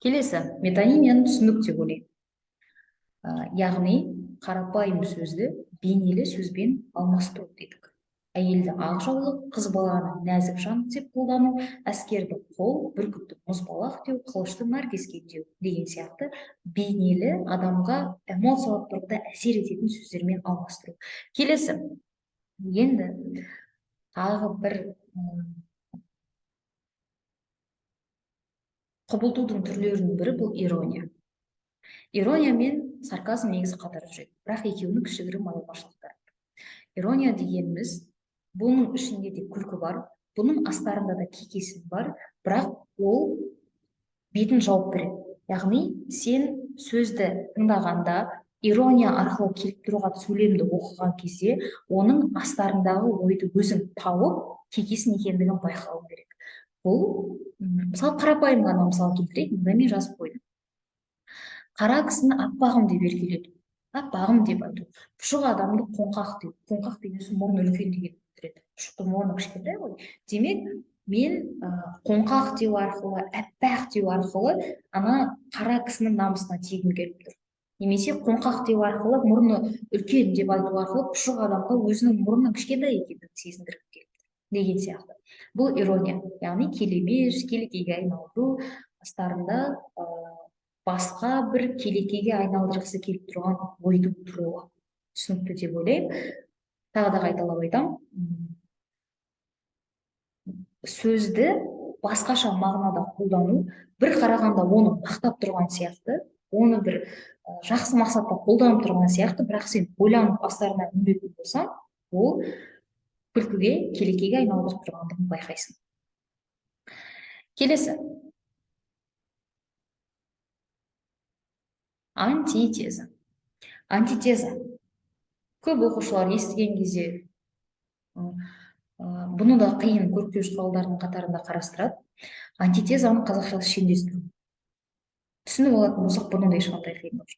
Келесі метонимияны түсіндік деп ойлаймын. Яғни қарапайым сөзді бейнелі сөзбен алмастыру дедік. Әйелді ақ жаулы, қыз баланы нәзік жан деп қолдану, әскерді қол, бүркітті мұзбалақ деу, қылышты наркеске деу деген сияқты бейнелі адамға эмоциялық тұрғыда әсер ететін сөздермен алмастыру. Келесі, енді тағы бір құбылтудың түрлерінің бірі бұл ирония. Ирония мен сарказм негізі қатар жүреді, бірақ екеуінің кішігірім айырмашылықтары. Ирония дегеніміз, бұның ішінде де күлкі бар, бұның астарында да кекесін бар, бірақ ол бетін жауып береді. Яғни сен сөзді тыңдағанда, ирония арқылы келіп тұрған сөйлемді оқыған кезде, оның астарындағы ойды өзің тауып, кекесін екендігін байқау керек. Бұл, мысалы, қарапайым ғана мысал келтірейік, мына мен жазып қойдым. Қара кісіні аппағым деп еркелету, аппағым деп айту. Пұшық адамды қоңқақ деу. Қоңқақ деген сөз мұрны үлкен деген білдіреді. Пұшықтың мұрны кішкентай ғой. Демек, мен қоңқақ деу арқылы, аппақ деу арқылы ана қара кісінің намысына тигім келіп тұр. Немесе қоңқақ деу арқылы, мұрны үлкен деп айту арқылы пұшық адамға өзінің мұрнының кішкентай екенін сезіндіріп келіп тұр. Деген сияқты. Бұл ирония, яғни келемеж, келекеге айналдыру, астарында басқа бір келекеге айналдырғысы келіп тұрған ойдың тұруы. Түсінікті деп ойлаймын. Тағы да қайталап айтамын. Сөзді басқаша мағынада қолдану, бір қарағанда оны мақтап тұрған сияқты, оны бір жақсы мақсатта қолданып тұрған сияқты, бірақ сен ойланып астарына үңілетін болсаң, ол күлкіге, келекеге айналдырып тұрғандығын байқайсың. Келесі. Антитеза. Антитеза. Көп оқушылар естіген кезде бұны да қиын көркеуіш құралдарының қатарында қарастырады. Антитезаны қазақшасы шендестіру. Түсініп алатын болсақ, бұны да ешқандай қиын жоқ.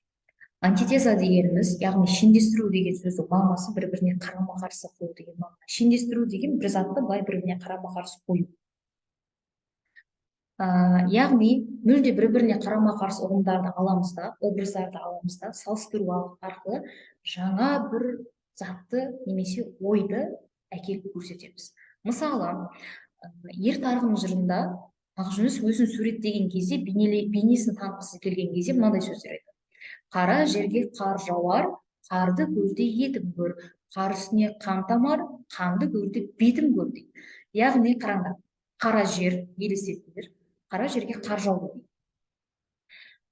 Антитеза дегеніміз, яғни шендестіру деген сөздің мағынасы бір-біріне қарама-қарсы қою деген мағына. Шендестіру деген бір затты былай бір-біріне қарама-қарсы қою. Яғни мүлде бір-біріне қарама-қарсы ұғымдарды аламыз да, образдарды аламыз да, салыстыру арқылы жаңа бір затты немесе ойды әкеліп көрсетеміз. Мысалы, ер тарғын жырында Ақжүніс өзін суреттеген кезде, бейнесін танытқысы келген кезде мынадай сөздер айтады. Қара жерге қар жауар, қарды көрде етім көр, қар үстіне қан тамар, қанды көрде бетім көр дейді. Яғни қараңдар, қара жер, елестетіңдер, қара жерге қар жауды дейді.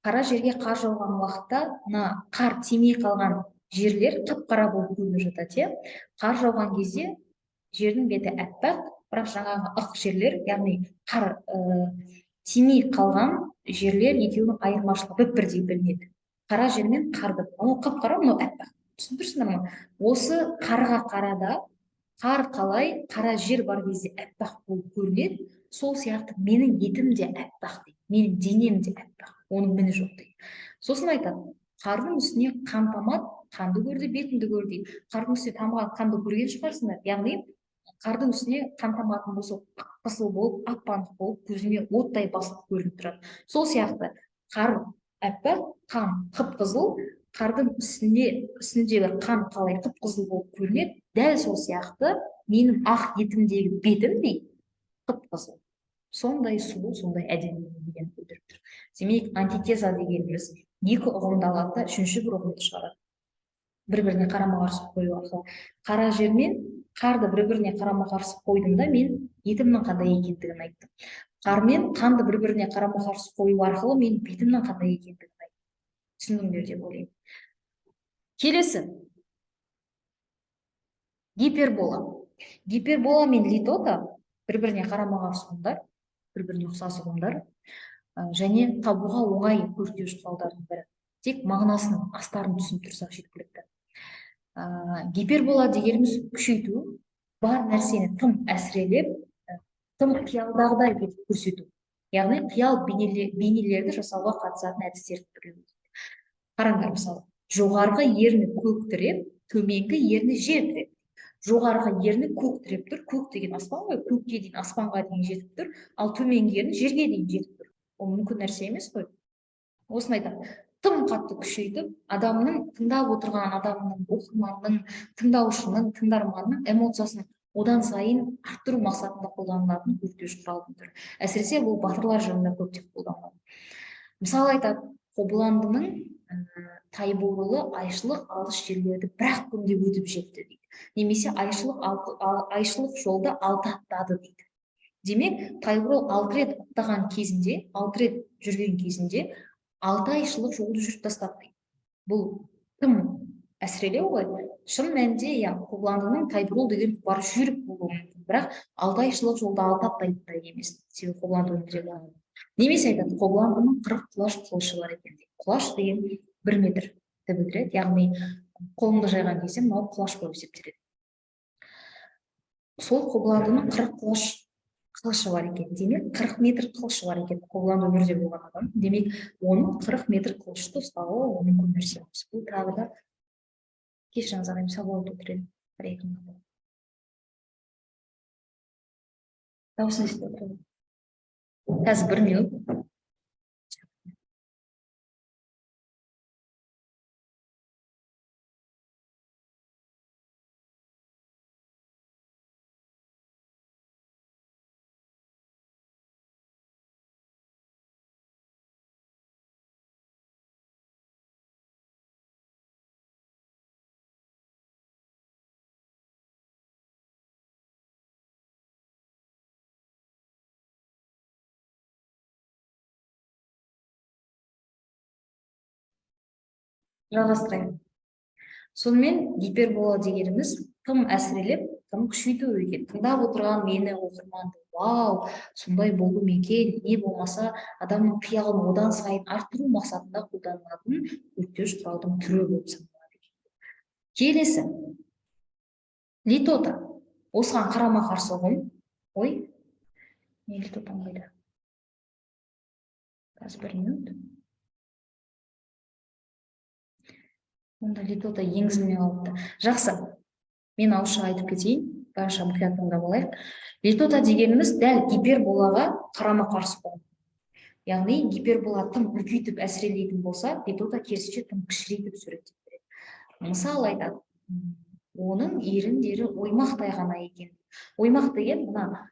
Қара жерге қар жауған уақытта, қар тимей қалған жерлер қап-қара болып көрініп жатады. Қар жауған кезде жердің беті аппақ, бірақ жаңағы ақ жерлер, яғни қар тимей қалған жерлер екеуінің айырмашылығы бірдей білінеді. Қара жер мен қарды, анау қап-қара, мынау аппақ. Түсіндірсіңдер ме? Осы қарға қарада қар қалай қара жер бар кезде аппақ болып көрінеді, сол сияқты менің етім де аппақ дейді, менің денем де аппақ, оның міні жоқ дейді. Сосын айтады, қардың үстіне қан тамады, қанды көрді, бетімді көр дейді. Қардың үстіне тамған қанды көрген шығарсыңдар. Яғни қардың үстіне қан таматын болса, қызыл болып, ап-анық болып, көзіме оттай басып көрініп тұрады. Сол сияқты қар аппақ, қан қып-қызыл, қардың үстіндегі қан қалай қып-қызыл болып көрінеді, дәл сол сияқты менің ақ етімдегі бетім дейді, қып-қызыл. Сондай сұлу, сондай әдемі деген білдіріп тұр. Демек, антитеза дегеніміз екі ұғымды алады да үшінші бір ұғымды шығарады. Бір-біріне қарама-қарсы қою арқылы. Қара жер мен қарды бір-біріне қарама-қарсы қойдым да, мен етімнің қандай екендігін айттым. Қар мен қанды бір-біріне қарама-қарсы қою арқылы мен бетімнің қандай екендігін айттым. Түсіндіңдер деп ойлаймын. Келесі. Гипербола. Гипербола мен литота бір-біріне қарама-қарсы ұғымдар, бір-біріне ұқсас ұғымдар, және табуға оңай көркеуіш құралдардың бірі. Тек мағынасының астарын түсініп тұрсақ жеткілікті. Гипербола дегеніміз күшейту, бар нәрсені тым әсірелеп, тым қиялдағыдай етіп көрсету. Яғни қиял бейнелерді жасауға қатысатын әдістерді білу. Қараңдар, мысалы, жоғарғы ерні көк тіреп, төменгі ерні жер тіреп. Жоғарғы ерні көк тіреп тұр, көк деген аспан ғой, көкке дейін, аспанға дейін жетіп тұр, ал төменгі ерні жерге дейін жетіп тұр. Ол мүмкін нәрсе емес қой. осыны айтады. Тым қатты күшейтіп, адамның, тыңдап отырған адамның, оқырманның, тыңдаушының, тыңдарманның эмоциясын одан сайын арттыру мақсатында қолданылатын өртеуіш құралдың түрі. Әсіресе бұл батырлар жырында көптеп қолданылады. Мысалы айтады, Қобыландының тайбурылы айшылық алыс жерлерді бір-ақ күнде өтіп жетті дейді. Немесе айшылық жолды 6 аттады дейді. Демек, тайбурыл 6 рет аттаған кезінде, 6 рет жүрген кезінде 6 айшылық жолды жүріп тастады дейді. Бұл тым әсірелеу ғой. Шын мәнінде, Қобыландының тайбурыл деген бар жүйрік болуы мүмкін, бірақ 6 айшылық жолды 6 аттайды емес. Себебі Қобыланды өмірде болған. Немесе айтады, Қобыландының 40 құлаш қылышы бар екен дейді. Құлаш деген 1 метрді білдіреді, яғни қолыңды жайған кезде мынау құлаш болып есептеледі. Сол Қобыландының 40 құлаш қылышы бар екен. Демек, 40 метр қылышы бар екен. Қобыланды өмірде болған адам. Демек, оның 40 метр қылышты ұстауы мүмкін нәрсе емес. Бұл тағы да кешіріңіз ағайын, сабақ отырады. Дауысын естіп отырмын. Қазір 1 минут. Жалғастырайын. Сонымен гипербола дегеніміз тым әсірелеп, тым күшейту екен. Тыңдап отырған мені, оқырманды, вау, сондай болу екен, не болмаса адамның қиялын одан сайын арттыру мақсатында қолданылатын өртеуіш құралдың түрі болып саналады. Келесі, литота. Осыған қарама қарсы ұғым. Ой, не литотам қайда? Қазір 1 минут. Онда литота енгізілмей қалыпты. Жақсы, мен ауызша айтып кетейін, барынша мұқият тыңдап алайық. Литота дегеніміз дәл гиперболаға қарама қарсы ұғым. Яғни гипербола тым үлкейтіп әсірелейтін болса, литота керісінше тым кішірейтіп суреттеп береді. Мысалы айтады, оның еріндері оймақтай ғана екен. Оймақ деген, мына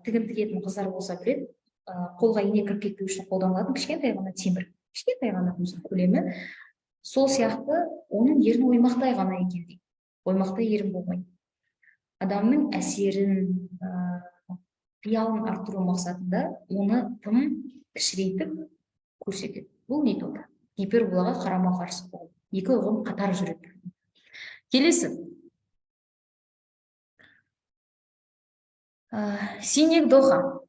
тігін тігетін қыздар болса біледі, қолға ине кіріп кетпеу үшін қолданылатын кішкентай ғана темір, кішкентай ғана көлемі. Сол сияқты оның ерін оймақтай ғана екен дейді. Оймақтай ерін болмайды. Адамның әсерін, қиялын арттыру мақсатында оны тым кішірейтіп көрсетеді. Бұл литота. Гиперболаға қарама қарсы ұғым. Екі ұғым қатар жүреді. Келесі. Синекдоха.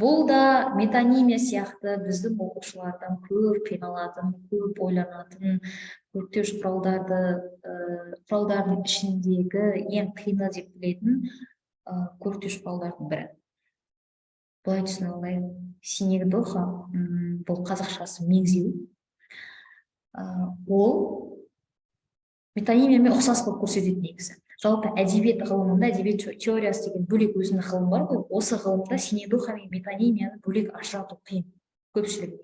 Бұл да метонимия сияқты біздің оқушылардан көп қиналатын, көп ойланатын, өртеуіш құралдардың ішіндегі ең қиыны деп білетін өртеуіш құралдардың бірі. Былай түсіне алайық, синекдоха, бұл қазақшасы меңзеу. Ол метонимиямен ұқсас болып көрсететін негізі. Жалпы әдебиет ғылымында, әдебиет теориясы деген бөлек өзінің ғылым бар ғой, осы ғылымда синекдоха мен метонимияны бөлек ажырату қиын көпшілік.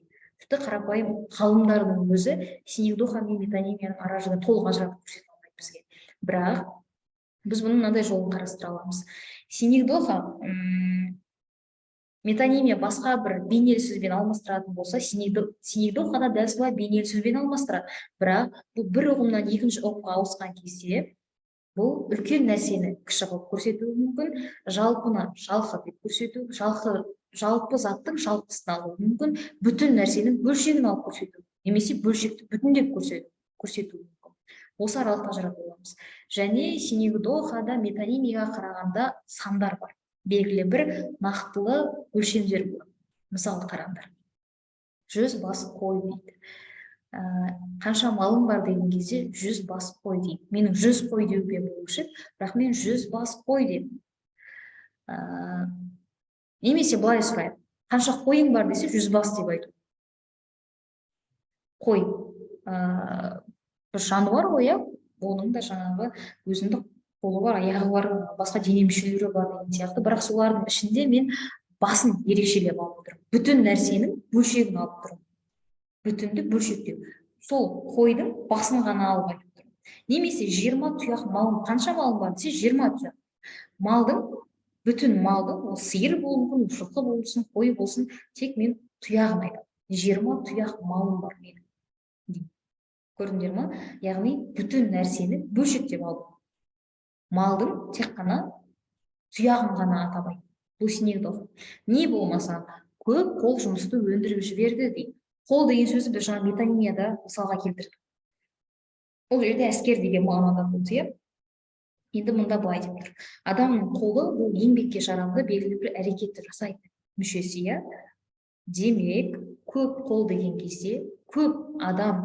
Тіпті қарапайым ғалымдардың өзі синекдоха мен метонимияның ара-жігін толық ажыратып көрсете алмайды бізге. Бірақ біз бұның мынандай жолын қарастыра аламыз. Синекдоха метонимия басқа бір бейнелі сөзбен алмастыратын болса, синекдоха да дәл солай бейнелі сөзбен алмастырады. Бірақ бұл бір ұғымнан екінші ұғымға ауысқан кезде бұл үлкен нәрсені кіші қылып көрсетуі мүмкін, жалпыны жалқы деп көрсету, жалпы заттың жалпысын алуы мүмкін, бүтін нәрсенің бөлшегін алып көрсету, немесе бөлшекті бүтіндеп көрсету мүмкін. Осы аралықта ажыратып аламыз. Және синекдохада метонимияға қарағанда сандар бар. Белгілі бір нақтылы өлшемдер болады. Мысалы қараңдар. 100 бас қой дейді. Қанша малың бар деген кезде 100 бас қой дейді. Менің 100 қой деуге болушы, бірақ мен 100 бас қой деп. Немесе былай сұрайды. Қанша қойың бар десе 100 бас деп айту. Қой. Бір жануар ғой, оның да жаңағы өзіндік қолы бар, аяғы бар, басқа дене мүшелері бар деген сияқты, бірақ солардың ішінде мен басын ерекшелеп алып отырмын. Бүтін нәрсенің бөлшегін алып тұрмын. бүтінді бөлшектеу. Сол қойдың басын ғана алып айтып тұрмын. Немесе 20 тұяқ малым, қанша малым бар десе 20 тұяқ. Малдың, бүтін малдың, ол сиыр болсын, жылқы болсын, қой болсын, тек мен тұяғын айтамын. 20 тұяқ малым бар менің. Көрдіңдер ма? Яғни бүтін нәрсені бөлшектеп алдым. Малдың тек қана тұяғын ғана атамайды. Бұл синекдоха. Не болмаса, көп қол жұмысты өндіріп жіберді дейді. Қол деген сөзі біз жаңа метонимияда мысалға келтірдік. Ол жерде әскер деген мағынада болды, иә? Енді мұнда былай деп тұр. Адамның қолы бұл еңбекке жарамды белгілі бір әрекетті жасайды мүшесі, иә? Демек, көп қол деген кезде көп адам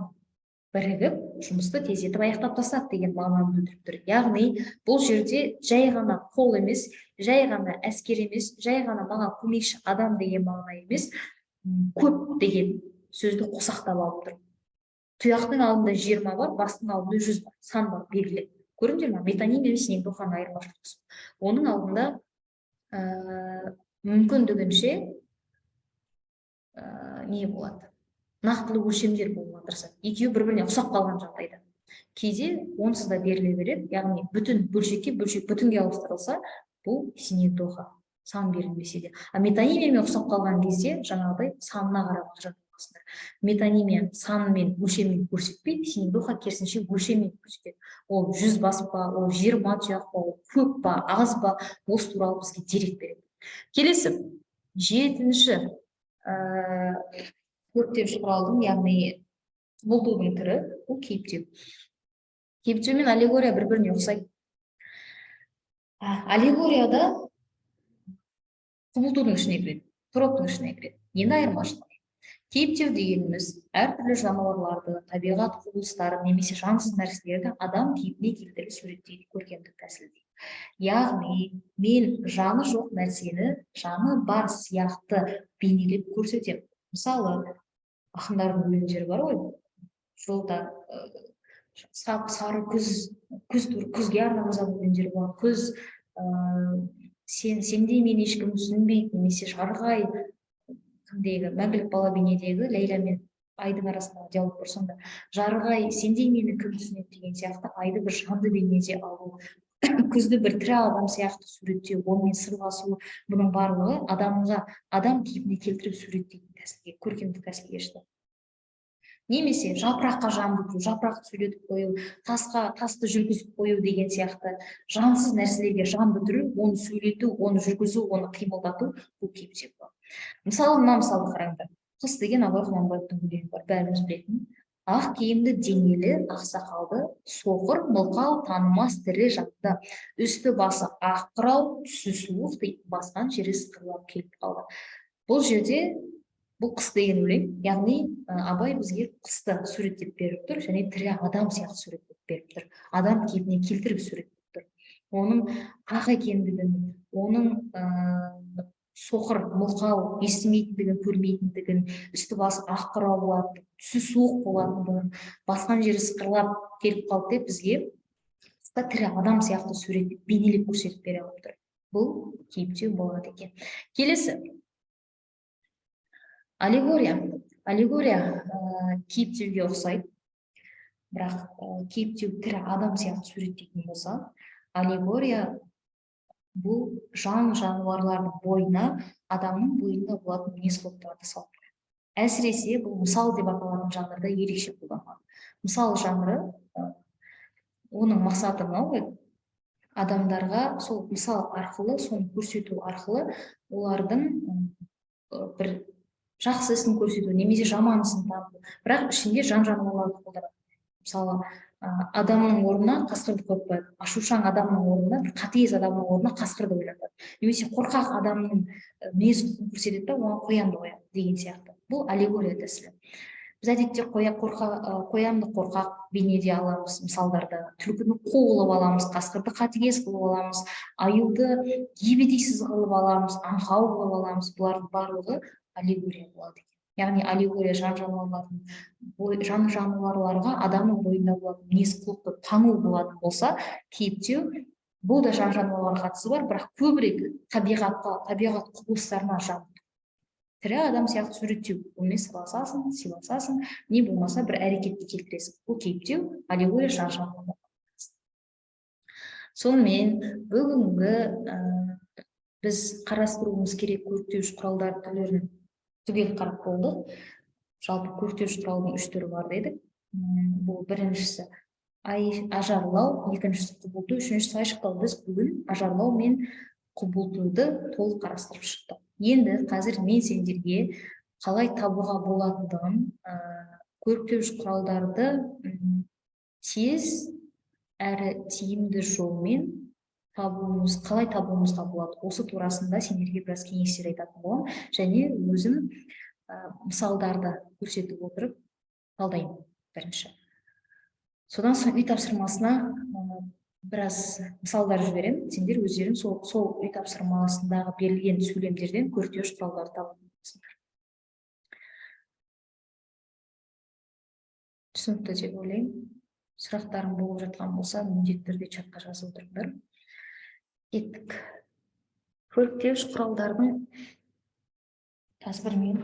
бірігіп жұмысты тездетіп аяқтап тастады деген мағынаны білдіріп тұр. Яғни бұл жерде жай ғана қол емес, жай ғана әскер емес, жай ғана маған көмекші адам деген мағына емес, көп деген сөзді қосақтап алып тұр. Тұяқтың алдында 20 бар, бастың алдында 100 бар, сан бар, белгілі. Көрдіңдер ме? Метонимия мен синекдоханың айырмашылығы. Оның алдында мүмкіндігінше не болады? Нақтылы өлшемдер болуға тырысады. Екеуі бір-біріне ұқсап қалған жағдайда. Кейде онсыз да беріле береді, яғни бүтін бөлшекке бөлшек бүтінге ауыстырылса, бұл синекдоха, сан берілмесе де. А метонимиямен ұқсап қалған кезде жаңағыдай санына қарап жатыр. Метонимия санымен өлшеммен көрсетпейді, синекдоха керісінше өлшеммен көрсетеді. Ол 100 бас па, ол 20 тұяқ па, ол көп па, аз ба, осы туралы бізге дерек береді. Келесі, 7-ші көптеп құралдың, яғни құбылтудың түрі, бұл кейіптеу. Кейіптеу мен аллегория бір-біріне ұқсайды. Аллегорияда құбылтудың ішіне кіреді, троптың ішіне кіреді. Енді айырмашылығы. Кейіптеу дегеніміз әртүрлі жануарларды, табиғат құбылыстарын немесе жансыз нәрселерді адам кейпіне келтіріп суреттейді көркемдік тәсілде. Яғни мен жаны жоқ нәрсені жаны бар сияқты бейнелеп көрсетемін. Мысалы, ақындардың өлеңдері бар ғой, жолда сары күзге арнап жазған өлеңдері бар. Күз сендей мен ешкім түсінбейді, немесе жарғай мәңгілік бала бейнедегі Лейла мен айдың арасындағы диалог бар, сонда жарғай сендей мені кім түсінеді деген сияқты айды бір жанды бейнеде алу, күзді бір тірі адам сияқты суреттеу, онымен сырласу, бұның барлығы адам кейпіне келтіріп суреттейтін тәсілге, көркемдік тәсілге жатады. Немесе жапыраққа жан бітіру, жапырақты сөйлетіп қою, тасты жүргізіп қою деген сияқты жансыз нәрселерге жан бітіру, оны сөйлету, оны жүргізу, оны қимылдату, бұл кейіптеу. Мысалы, мына мысалы қараңдар. Қыс деген Абай Құнанбаевтың өлеңі бар, бәріміз білетін. Ақ киімді денелі, ақсақалды, соқыр, мылқау, танымас тірі жатты. Үсті басы ақ қырау, түсі суық дейді, басқан жері сықырлап келіп қалды. Бұл жерде бұл қыс деген өлең, яғни Абай бізге қысты суреттеп беріп тұр, және тірі адам сияқты суреттеп беріп тұр. Адам кейпіне келтіріп суреттеп тұр. Оның ақ екендігін, оның соқыр, мылқау, естімейтіндігін, көрмейтіндігін, үсті басы ақ қырау болатындығын, түсі суық болатындығын, басқан жері сықырлап келіп қалды деп бізге тірі адам сияқты суреттеп, бейнелеп көрсетіп бере алып тұр. Бұл кейіптеу болады екен. Келесі, аллегория. Аллегория кейіптеуге ұқсайды, бірақ кейіптеу тірі адам сияқты суреттейтін болса, аллегория бұл жануарлардың бойына, адамның бойында болатын мінез-құлықтарды салып. Әсіресе бұл мысал деп аталатын жанрда ерекше қолданылады. Мысал жанры, оның мақсаты мынау, адамдарға сол мысал арқылы, соны көрсету арқылы олардың бір жақсы ісін көрсету, немесе жаман ісін табу, бірақ ішінде жан-жануарларды қолданады. Мысалы, адамның орнына қасқырды қойып қояды. Ашушаң адамның орнына, бір қатыгез адамның орнына қасқырды ойлатады. Немесе қорқақ адамның мінез-құлқын көрсетеді де, оған қоянды қояды деген сияқты. Бұл аллегория тәсілі. Біз әдетте қоянды қорқақ бейнеде аламыз, мысалдарды, түлкіні қу қылып аламыз, қасқырды қатыгез қылып аламыз, аюды ебедейсіз қылып аламыз, аңқау қылып аламыз. Бұлардың барлығы аллегория болады. Яғни аллегория жан-жануарларға адамның бойында болатын мінез-құлықты тану болатын болса, кейіптеу бұл да жан-жануарларға қатысы бар, бірақ көбірек табиғат құбылыстарына жан. тірі адам сияқты суреттеу. Онымен сыйласасың, не болмаса бір әрекетті келтіресің. Бұл кейіптеу, аллегория шаршау. Сонымен бүгінгі біз қарастыруымыз керек көріктеуіш құралдар түрлерін түгел қарап болдық. Жалпы көріктеуіш құралдың 3 түрі бар дедік. Бұл біріншісі ажарлау, екіншісі құбылту, үшіншісі айшықтау. Біз бүгін ажарлау мен құбылтуды толық қарастырып шықтық. Енді қазір мен сендерге қалай табуға болатындығын, көріктеуіш құралдарды тез әрі тиімді жолмен қалай табуымызға болады. Осы турасында сендерге біраз кеңестер айтатын боламын, және өзім мысалдарды көрсетіп отырып талдаймын бірінші. Содан соң үй тапсырмасына біраз мысалдар жіберемін. Сендер өздерің сол үй тапсырмасындағы берілген сөйлемдерден көріктеуіш құралдарды табасыңдар. Түсінікті деп ойлаймын. Сұрақтарың болып жатқан болса, міндетті түрде чатқа жазып отырыңдар. Кеттік. Көріктеуіш құралдардың тәсбірмен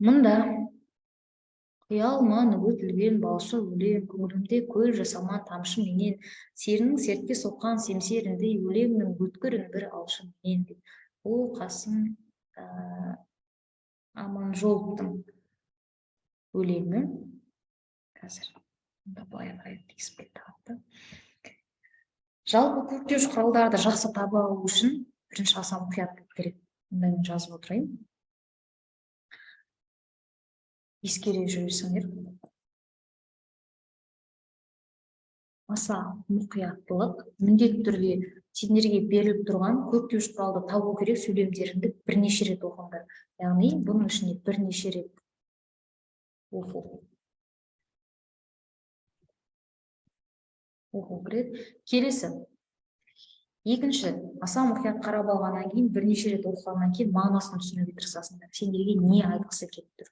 мұнда құялман өтілген балшы өлең, көңілімде көл жасаман тамшы менен, серінің сертке соққан семсеріндей өлеңнің өткірін бір алшы менен деп. Ол Қасым Аманжоловтың өлеңі. Қазір былай қарай тиіспей тапты. Жалпы көріктеуіш құралдарды жақсы таба алу үшін бірінші аса мұқият болу керек. Мұнда мен жазып отырайын. Ескере жүрсіңдер. Аса мұқияттылық міндетті түрде сендерге беріліп тұрған көріктеуіш құралды табу керек сөйлемдеріңді бірнеше рет оқыңдар. Яғни бұның ішінде бірнеше рет оқу керек. Келесі. Екінші, аса мұқият қарап алғаннан кейін, бірнеше рет оқығаннан кейін мағынасын түсінуге тырысасыңдар. Сендерге не айтқысы келіп тұр?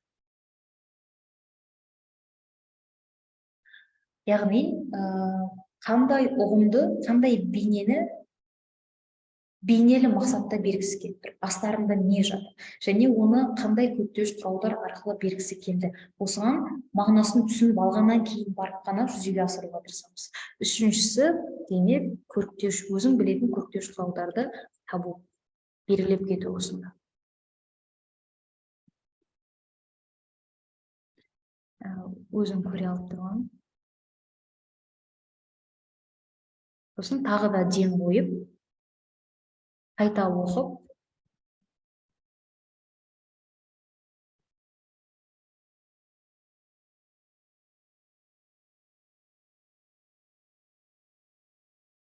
Яғни, қандай ұғымды, қандай бейнелі мақсатта бергісі келіп тұр, астарында не жатыр, және оны қандай көріктеуіш құралдар арқылы бергісі келді. Осыған мағынасын түсініп алғаннан кейін барып қана жүзеге асыруға тырысамыз. Үшіншісі, демек, өзің білетін көріктеуіш құралдарды табу, белгілеп кету осында. Өзім көре алып тұрғаным. Сосын тағы да дем қойып, қайта оқып,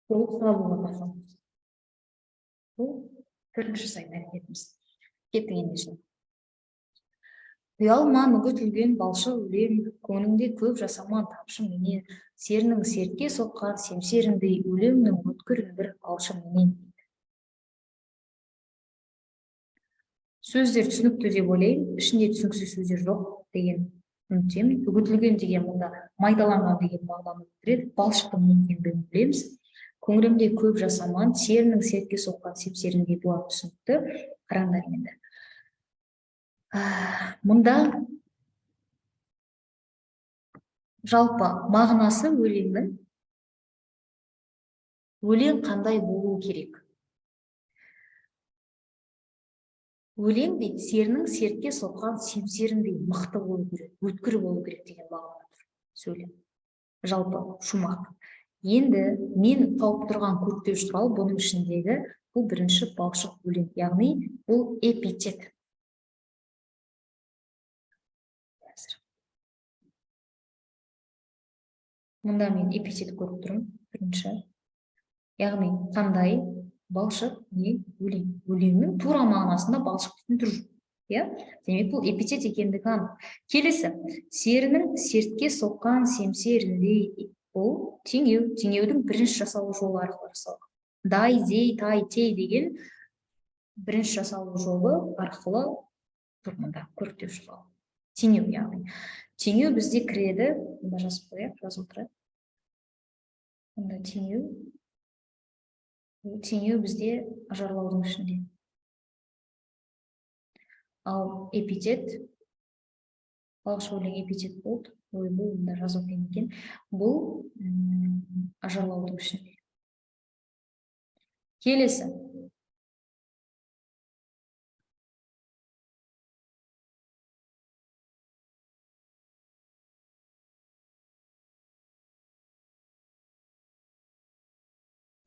табуға тырысамыз. Бұл бірінші сайт әрекетіміз. Кеттік ендеше. Ұялман үгітілген балшы өлең, көңіліңде көп жасаман тамшы менен, серінің сертке соққан семсеріндей өлеңнің өткірін бір алшы менен. Сөздер түсінікті деп ойлаймын, ішінде түсініксіз сөздер жоқ деген үміттемін. Үгітілген деген мұнда майдаланған деген мағынаны білдіреді, балшықтың не екендігін білеміз. Көңілімде көп жасаман, серінің сертке соққан семсеріндей болады, түсінікті. Қараңдар енді. Мұнда жалпы мағынасы өлеңнің, өлең қандай болу керек? Өлең дейді, серінің сертке соққан семсеріндей мықты болу керек, өткір болу керек деген мағына сөйлем. Жалпы шумақ. Енді мен тауып тұрған көріктеуіш құрал бұның ішіндегі бұл бірінші балшық өлең, яғни бұл эпитет. Мында мен эпитет көріп тұрмын. Бірінші. Яғни қандай? Балшық не өлең. Өлеңнің тура мағынасында балшық дейтін түр жоқ. Иә? Демек бұл эпитет екендігі анық. Келесі. Серінің сертке соққан семсеріндей. Бұл теңеу. Теңеудің бірінші жасалу жолы арқылы жасалған. Дай, дей, тай, тей деген бірінші жасалу жолы арқылы тұр мында көріктеу шығады. Теңеу яғни. Теңеу бізде кіреді. Мында жазып қояйық, жазып отырайық. Мында теңеу. Теңеу бізде ажарлаудың ішінде. Ал эпитет, балшық өлең эпитет болды. Ой, бұл мында жазу қиын екен. Бұл ажарлаудың ішінде. Келесі.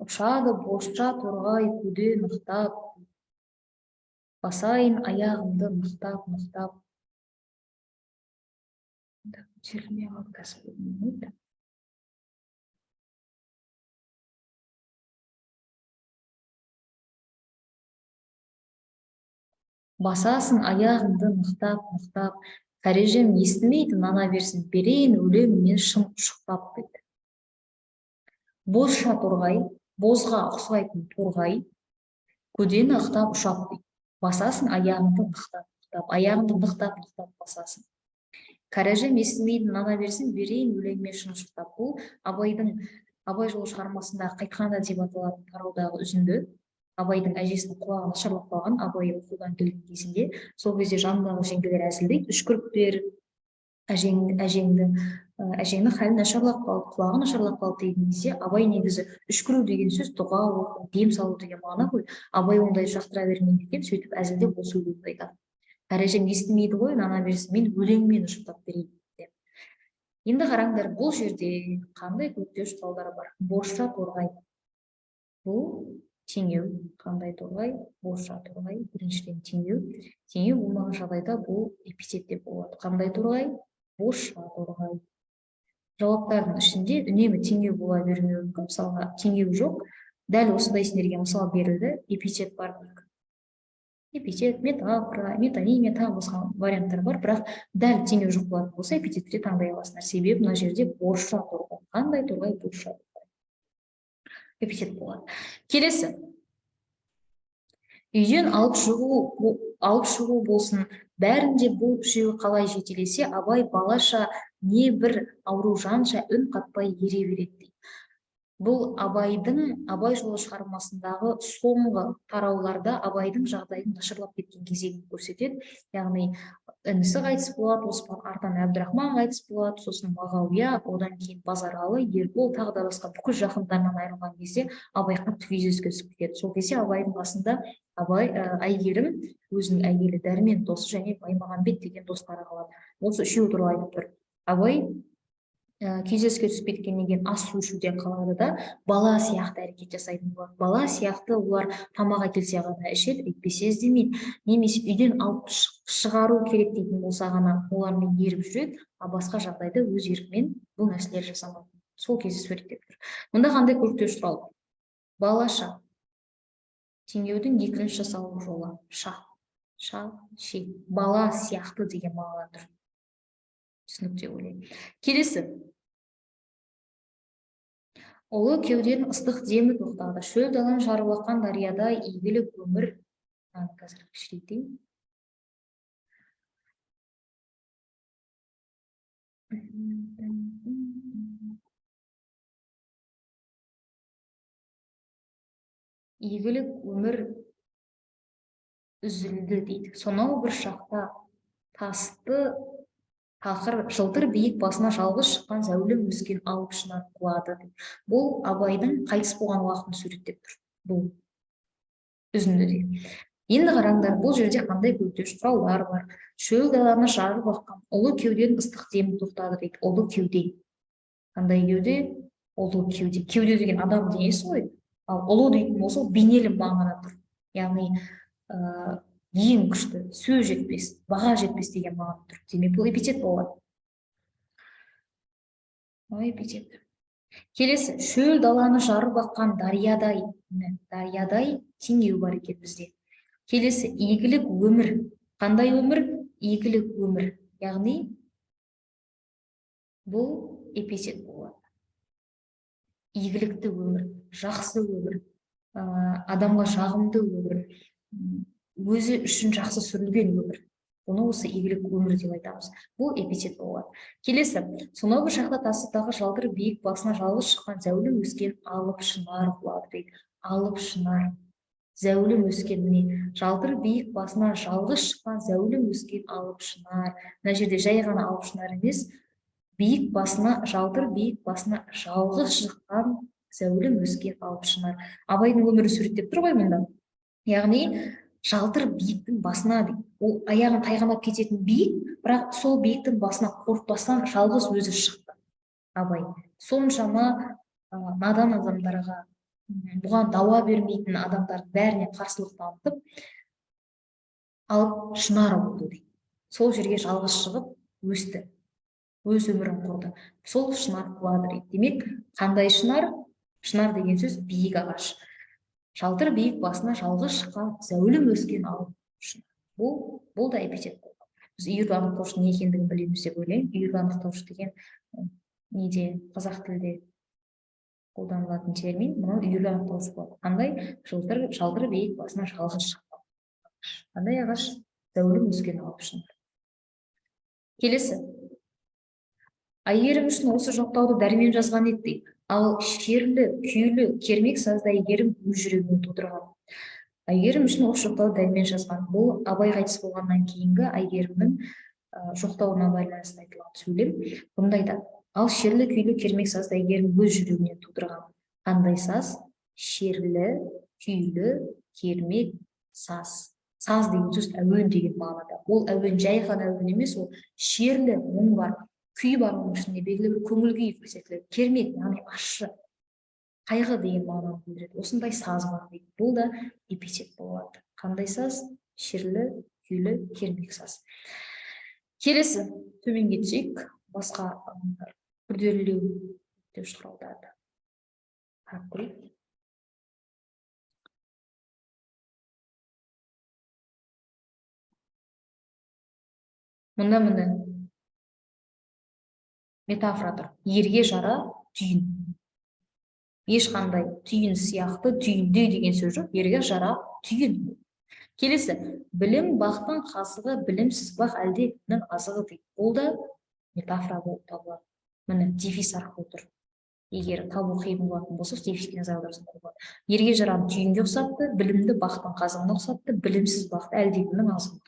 Ұшады босша торғай күде нықтап, басайын аяғымды нықтап. Көтерілмей қалды кәсіп. Басасын аяғымды нықтап, кәрежем естімейді нана берсін, берейін өлең мен шын шықтап дейді. Босша торғай, бозға ұқсайтын торғай, көдені ықтап ұшап дейді. Басасын аяғымды нықтап басасын. Кәрежем естімейді нана берсін, берейін өлең мен шын шықтап. Бұл Абай жолы шығармасында қайтқанда деп аталатын тараудағы үзінді. Абайдың әжесінің құлағы нашарлап қалған, Абай оқудан келген кезінде, сол кезде жанындағы жеңгелер әзілдейді, үшкіріп әжеңнің халі нашарлап қалды, құлағы нашарлап қалды деген кезде, Абай негізі үшкіру деген сөз дұға оқу, дем салу деген мағына ғой. Абай ондай жақтыра бермейді екен, сөйтіп әзілдеп осы өлеңді айтады. Кәрежем естімейді ғой, нана берсін, мен өлеңмен ұшықтап берейін деп. Енді қараңдар, бұл жерде қандай көптеуіш құралдары бар? Босша торғай. Бұл теңеу. Қандай торғай? Босша торғай. Біріншіден теңеу. Теңеу болмаған жағдайда бұл эпитет деп болады. Қандай торғай? Босша торғай. Жауаптардың ішінде үнемі теңеу бола бермеуі мүмкін. Мысалға, теңеу жоқ. Дәл осындай сендерге мысал берілді, эпитет бар. Эпитет, метафора, метонимия, тағы басқа варианттар бар, бірақ дәл теңеу жоқ болатын болса, эпитетте таңдай аласыңдар. Себебі мына жерде босша торғай. Қандай торғай? Босша торғай. Эпитет болады. Келесі. Үйден алып шығу болсын, бәрінде бұл үшеуі қалай жетелесе, Абай балаша не бір ауру жанша үн қатпай ере береді. Бұл Абай жолы шығармасындағы соңғы тарауларда Абайдың жағдайын нашарлап кеткен кезегін көрсетеді. Яғни інісі қайтыс болады, Оспан артынан Әбдірахман қайтыс болады, сосын Мағауия, одан кейін Базаралы, Ербол, тағы да басқа бүкіл жақындарынан айырылған кезде Абай қатты күйзеліске түсіп кетеді. Сол кезде Абайдың қасында әйгерім, өзінің әйелі Дәрмен досы және Баймағамбет деген достары қалады. Осы үшеуі туралы айтып тұр. Абай күйзеліске түсіп кеткеннен кейін ас су ішуден қалады да, бала сияқты әрекет жасайтын болады. Бала сияқты олар тамақ әкелсе ғана ішеді, әйтпесе іздемейді. Немесе үйден алып шығару керек дейтін болса ғана олармен еріп жүреді, а басқа жағдайда өз еркімен бұл нәрселер жасамайды. Сол кезде суреттеп тұр. Мұнда қандай көріктеуіш құрал? Балаша. Теңеудің екінші жасалу жолы. Ши. Бала сияқты деген мағына тұр. Түсінікті ойлаймын. Келесі. Ұлы кеуден ыстық демі тоқтады. Шөл даланы жарып аққан дарияда игілік өмір. Қазір кішірейтейін. Игілік өмір үзілді дейді. Сонау бір шақта тасты тақыр жылтыр биік басына жалғыз шыққан зәулім өскен алып шынар құлады. Бұл Абайдың қайтыс болған уақытын суреттеп тұр. Бұл үзіндіде. Енді қараңдар, бұл жерде қандай көріктеуіш құралдар бар. Шөл даланы жарып аққан ұлы кеуден ыстық демі тоқтады дейді. Ұлы кеуде. Қандай кеуде? Ұлы кеуде. Кеуде деген адам денесі ғой. Ал ұлы дейтін болса бейнелі мағына тұр. Яғни ең күшті, сөз жетпес, баға жетпес деген мағына тұр. Демек бұл эпитет болады. эпитет. Келесі, шөл даланы жарып аққан дариядай теңеу бар екен бізде. Келесі, игілік өмір. Қандай өмір? Игілік өмір. Яғни бұл эпитет болады. Игілікті өмір, жақсы өмір, адамға жағымды өмір, өзі үшін жақсы сүрілген өмір. Бұны осы игілік өмір деп айтамыз. Бұл эпитет болады. Келесі, сонау бір шақта тасыдағы жалтыр биік басына жалғыз шыққан зәулім өскен алып шынар құлады дейді. Алып шынар. Зәулім өскен, міне, жалтыр биік басына жалғыз шыққан зәулім өскен алып шынар. Мына жерде жай ғана алып шынар емес, биік басына, жалтыр биік басына жалғыз шыққан зәулім өскен алып шынар. Абайдың өмірін суреттеп тұр ғой мұнда. Яғни жалтыр биіктің басына, ол аяғын тайғанап кететін биік, бірақ сол биіктің басына қорықпастан жалғыз өзі шықты. Абай соншама надан адамдарға, бұған дауа бермейтін адамдардың бәріне қарсылық танытып, алып шынар болды дейді. Сол жерге жалғыз шығып өсті, өз өмірін құрды. Сол шынар құлады дейді. Демек, қандай шынар? Шынар деген сөз биік ағаш. Жалтыр биік басына жалғыз шыққан зәулім өскен алып шынар. Бұл да эпитет болды. Біз үйіргі анықтаушы не екендігін білеміз деп ойлаймын. Үйіргі анықтаушы деген неде, қазақ тілде қолданылатын термин, мынау үйіргі анықтаушы болады. Қандай? Жалтыр биік басына жалғыз шыққан. Қандай ағаш? Зәулім өскен алып шынар. Келесі. Әйгерім үшін осы жоқтауды дәрмен жазған еді, ал шерлі, күйлі, кермек сазды әйгерім өз жүрегінен тудырған. Әйгерім үшін осы жоқтауды дәрмен жазған. Бұл Абай қайтыс болғаннан кейінгі Әйгерімнің жоқтауына байланысты айтылған сөйлем. Бұнда айтады: ал шерлі, күйлі, кермек сазды әйгерім өз жүрегінен тудырған. Қандай саз? Шерлі, күйлі, кермек, саз. Саз деген сөз әуен деген мағынада. Ол әуен жай ғана әуен емес, ол шерлі, мұң бар, күй бар, оның ішінде белгілі бір көңіл күй көрсетіледі. Кермек, яғни ащы, қайғы деген мағынаны білдіреді. Осындай саз бар дейді. Бұл да эпитет болады. Қандай саз? Шерлі, күйлі, кермек саз. Келесі, төменге түсейік. Басқа күрделілеу құралдарды қарап көрейік. Мұнда міне метафора тұр. Ерге жара түйін. Ешқандай түйін сияқты, түйінде деген сөз жоқ. Ерге жара түйін. Келесі, білім бақтың қасығы, білімсіз бақ әлде кімнің азығы дейді. Бұл да метафора болып табылады. Міне дефис арқылы тұр. Егер табу қиын болатын болса, дефиске назар аударсақ болады. Ерге жараны түйінге ұқсатты, білімді бақтың қазығына ұқсатты, білімсіз бақты әлде кімнің азығы.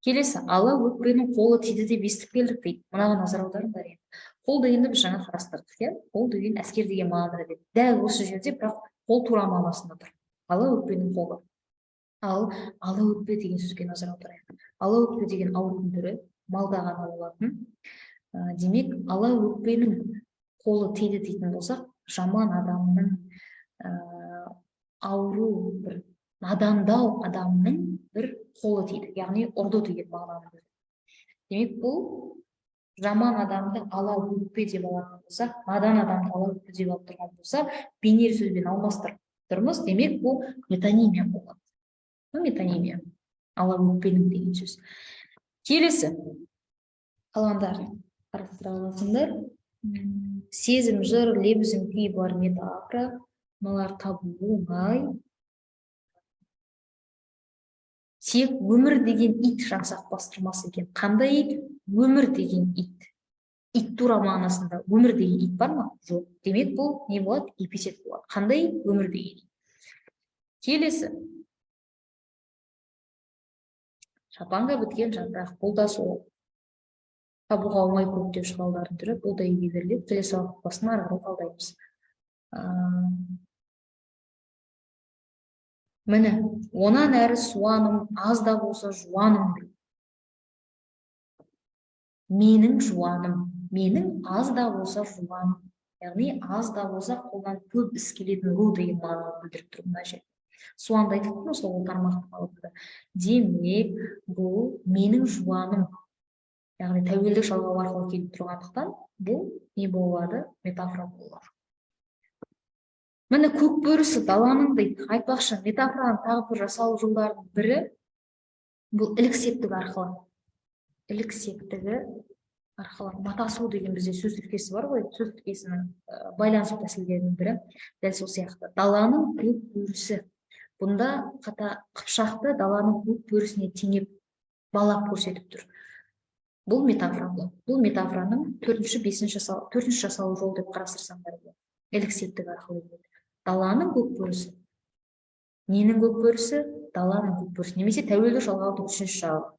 Келесі, ала өкпенің қолы тиді деп естіп келдік дейді. Мынаған назар аударыңдар енді. Қол дегенді біз жаңа қарастырдық, иә? Қол деген әскер деген мағынада дейді. Дәл осы жерде бірақ қол тура мағынасында тұр. Ала өкпенің қолы. Ал ала өкпе деген сөзге назар аударайық. Ала өкпе деген аурудың түрі, малда ғана болатын. Демек, ала өкпенің қолы тиді дейтін болсақ, жаман адамның, ауру, бір надандау адамның бір қолы тиді, яғни ұрды деген мағынаны береді. Демек, бұл жаман адамды ала өкпе деп алатын болса, надан адамды ала өкпе деп алып тұрған болса, бейнелі сөзбен алмастырып тұрмыз. Демек, бұл метонимия болады. Метонимия, ала өкпенің деген сөз. Келесі, қалғандарын қарастыра аласыңдар. Сезім, жыр, лебізім, күй бар метафора, мыналар табу оңай. Тек өмір деген ит жаңсақ бастырмас екен. Қандай ит? Өмір деген ит. Ит тура мағынасында өмір деген ит бар ма? Жоқ. Демек, бұл не болады? Эпитет болады. Қандай? Өмір деген ит. Келесі. Шапанға біткен жапырақ. Бұл да сол. Табуға оңай көптеуші құралдардың түрі. Бұл да үйге беріледі. Келесі алғысын ары қарай талдаймыз. Міне, онан әрі суаным, аз да болса жуаным. Менің жуаным, менің аз да болса жуаным. Яғни, аз да болса қолдан көп іс келетін ру деген мағынаны білдіріп тұр мына жерде. Суанды айтып тұрмыз, ол тармақтың алдында. Демек, бұл менің жуаным. яғни тәуелдік жалғау арқылы келіп тұрғандықтан бұл не болады? Метафора болады. Міне көк бөрісі даланың дейді. Айтпақшы, метафораның тағы бір жасалу жолдарының бірі бұл ілік септігі арқылы. Ілік септігі арқылы матасу деген бізде сөз тіркесі бар ғой, сөз тіркесінің байланысу тәсілдерінің бірі дәл сол сияқты. Даланың көк бөрісі. Бұнда қыпшақты даланың көк бөрісіне теңеп балап көрсетіп тұр. Бұл метафора. Бұл метафораның төртінші жасалу жолы деп қарастырсаңдар болады. Ілік септігі арқылы. Даланың көк бөрісі. Ненің көк бөрісі? Даланың көк бөрісі. Немесе тәуелді жалғаудың үшінші жағы.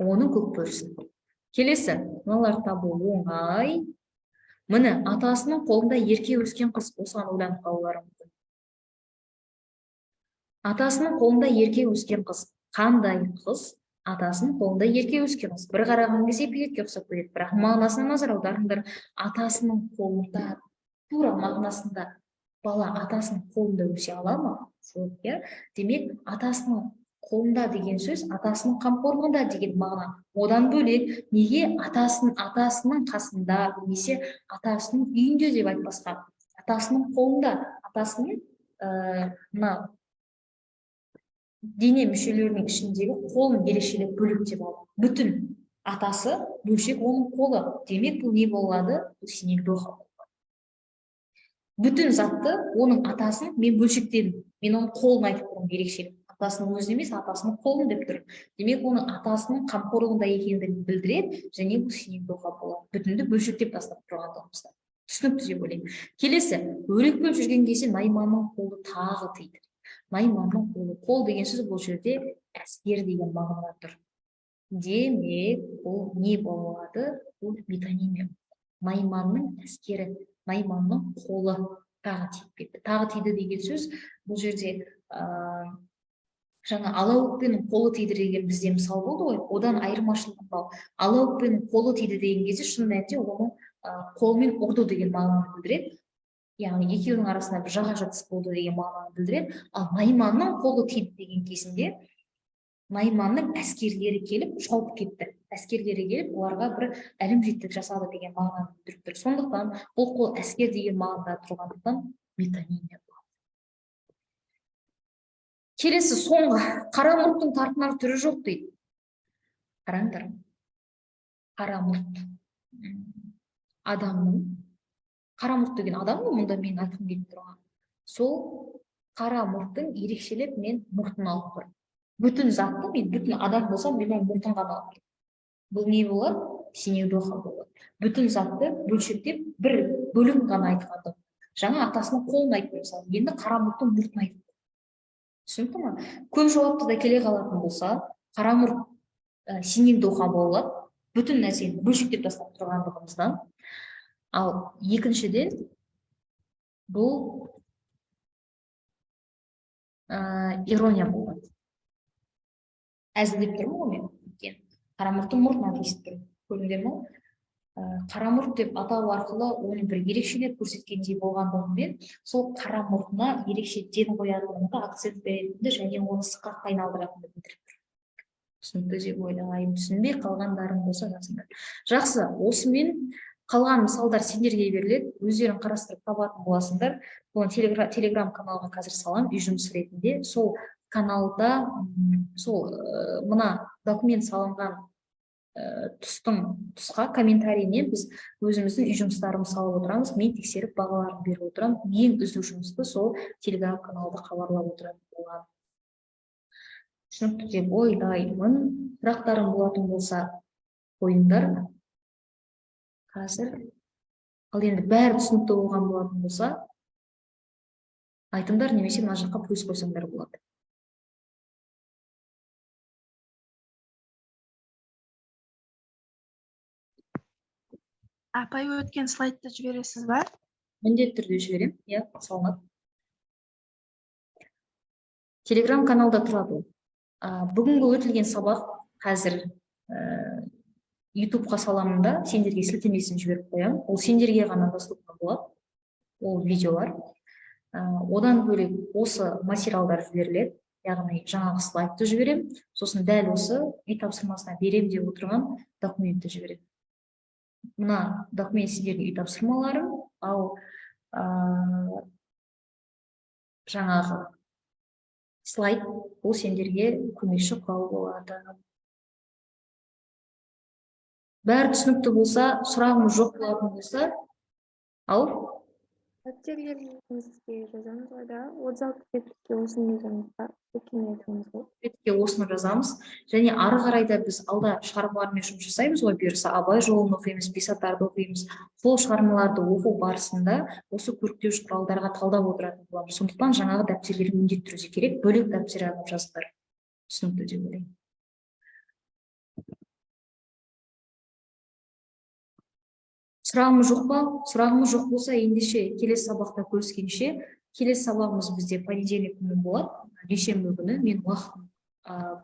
Оның көк бөрісі. Келесі, мыналар табу оңай. Міне атасының қолында ерке өскен қыз. Осыған ойланып қалулары мүмкін. Атасының қолында ерке өскен қыз. Қандай қыз? Атасының қолында ерке өскен қыз. Бір қараған кезде билетке ұқсап көреді. Бірақ мағынасына назар аударыңдар. Атасының қолында, тура мағынасында бала атасының қолында өсе ала ма? Жоқ, иә. Демек, атасының қолында деген сөз, атасының қамқорлығында деген мағына. Одан бөлек, неге атасының қасында, немесе атасының үйінде деп айтпасқа. Атасының қолында, атасының дене мүшелерінің ішіндегі қолын ерекшелеп бөлік деп алды. Бүтін атасы, бөлшек оның қолы. Демек, бұл не болады? Бұл синек доха болады. Бүтін затты, оның атасын мен бөлшектедім. Мен оның қолын айтып тұрмын ерекшелеп. Атасының өзін емес, атасының қолын деп тұрмын. Демек, оның атасының қамқорлығында екендігін білдіреді, және бұл синек доха болады. Бүтінді бөлшектеп тастап тұрғандығымызда. Түсінікті деп ойлаймын. Келесі, өлекпеп жүрген кезде Найманның қолы тағы тиді. Найманның қолы. Қол деген сөз бұл жерде әскер деген мағына тұр. Демек, бұл не болады? Бұл метонимия. Найманның әскері, Найманның қолы тағы тиіп кетті. Тағы тиді деген сөз бұл жерде жаңа Алаөкпенің қолы тиді деген бізде мысал болды ғой. Одан айырмашылығы бар. Алаөкпенің қолы тиді деген кезде шын мәнінде оның қолмен ұрды деген мағынаны білдіреді. Яғни екеуінің арасында бір жаға жатыс болды деген мағынаны білдіреді. Ал Найманның қолы тиді деген кезінде Найманның әскерлері келіп шауып кетті. Әскерлері келіп, оларға бір әлімжеттік жасады деген мағынаны білдіріп тұр. Сондықтан бұл қол әскер деген мағынада тұрғандықтан метонимия болады. Келесі соңғы, қара мұрттың тартынар түрі жоқ дейді. Қараңдар. Қара мұрт. Адамның, қара мұрт деген адам ғой, мұнда мен айтқым келіп тұрған. Сол қара мұрттың ерекшелеп мен мұртын алып тұрмын. Бүтін затты, мен бүтін адам болсам, мен мұртын ғана алып тұрмын. Бұл не болады? Синек доха болады. Бүтін затты бөлшектеп бір бөлігін ғана айтқандым. Жаңа атасының қолын айтып мысалы, енді қара мұрттың мұртын айтып. Түсінікті ме? Көп жауапты да келе қалатын болса, қара мұрт синек доха болады. Бүтін нәрсені бөлшектеп тастап тұрғандығымыздан. Ал екіншіден бұл ирония болады. Әзілдеп тұрмын ғой мен. Қара мұрттың мұртына тиісіп тұрмын. Көрдіңдер ме? Қара мұрт деп атау арқылы оны бір ерекшелеп көрсеткендей болғандығымен, сол қара мұртына ерекше ден қоятынымды, акцент беретінімді және оны сықаққа айналдыратынымды білдіріп тұр. Түсінікті деп ойлаймын. Түсінбей қалғандарың болса жазыңдар. Жақсы, осымен қалған мысалдар сендерге беріледі, өздерің қарастырып табатын боласыңдар. Оны телеграм каналға қазір салам, үй жұмысы ретінде. Сол каналда сол мына документ салынған тұсқа комментариймен біз өзіміздің үй жұмыстарымызды салып отырамыз. Мен тексеріп бағаларын беріп отырамын. Ең үздік жұмысты сол телеграм каналда хабарлап отыратын болады. Түсінікті деп ойлаймын. Сұрақтарым болатын болса қойыңдар. Қазір, ал енді бәрі түсінікті болған болатын болса, айтыңдар, немесе мына жаққа плюс қойсаңдар болады. Апай өткен слайдты жібересіз ба? Міндетті түрде жіберем, иә, салынады. Телеграм каналда тұрады. Бүгінгі өтілген сабақ қазір ютубқа саламын да, сендерге сілтемесін жіберіп қоямын. Ол сендерге ғана доступты болады. Ол видеолар. Одан бөлек осы материалдар жіберіледі. яғни жаңағы слайдты жіберем, сосын дәл осы үй тапсырмасына берем деп отырған документті жіберем. Мына документ сіздердің үй тапсырмаларың, ал жаңағы слайд бұл сендерге көмекші құрал болады. Бәрі түсінікті болса, сұрағымыз жоқ болатын болса, ал Дәптерлеріңізге жазамыз ғой да, 36 бетке осыны жазамыз ба, өткенде айтамыз ғой. бетке осыны жазамыз, және ары қарайда біз алда шығармалармен жұмыс жасаймыз ғой, бұйырса Абай жолын оқимыз, Бесатарды оқимыз. Сол шығармаларды оқу барысында осы көріктеуіш құралдарға талдап отыратын боламыз. Сондықтан жаңағы дәптерлерді міндетті түрде керек, бөлек дәптер алып жазыңдар. Түсінікті деп ойлаймын. Сұрағымыз жоқ па? Сұрағымыз жоқ болса, ендеше келесі сабақта көріскенше, келесі сабағымыз бізде понедельник күні болады, дүйсенбі күні. Мен уақытын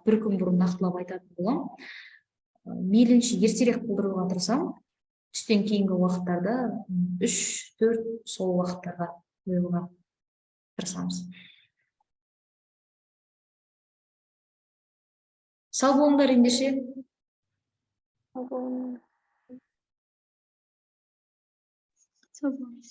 бір күн бұрын нақтылап айтатын боламын. Мейлінше ертерек қылдыруға тырысамын. Түстен кейінгі уақыттарда 3-4 сол уақыттарға қоюға тырысамыз. Сау болыңдар ендеше. Сау болыңыз. Sağ olun.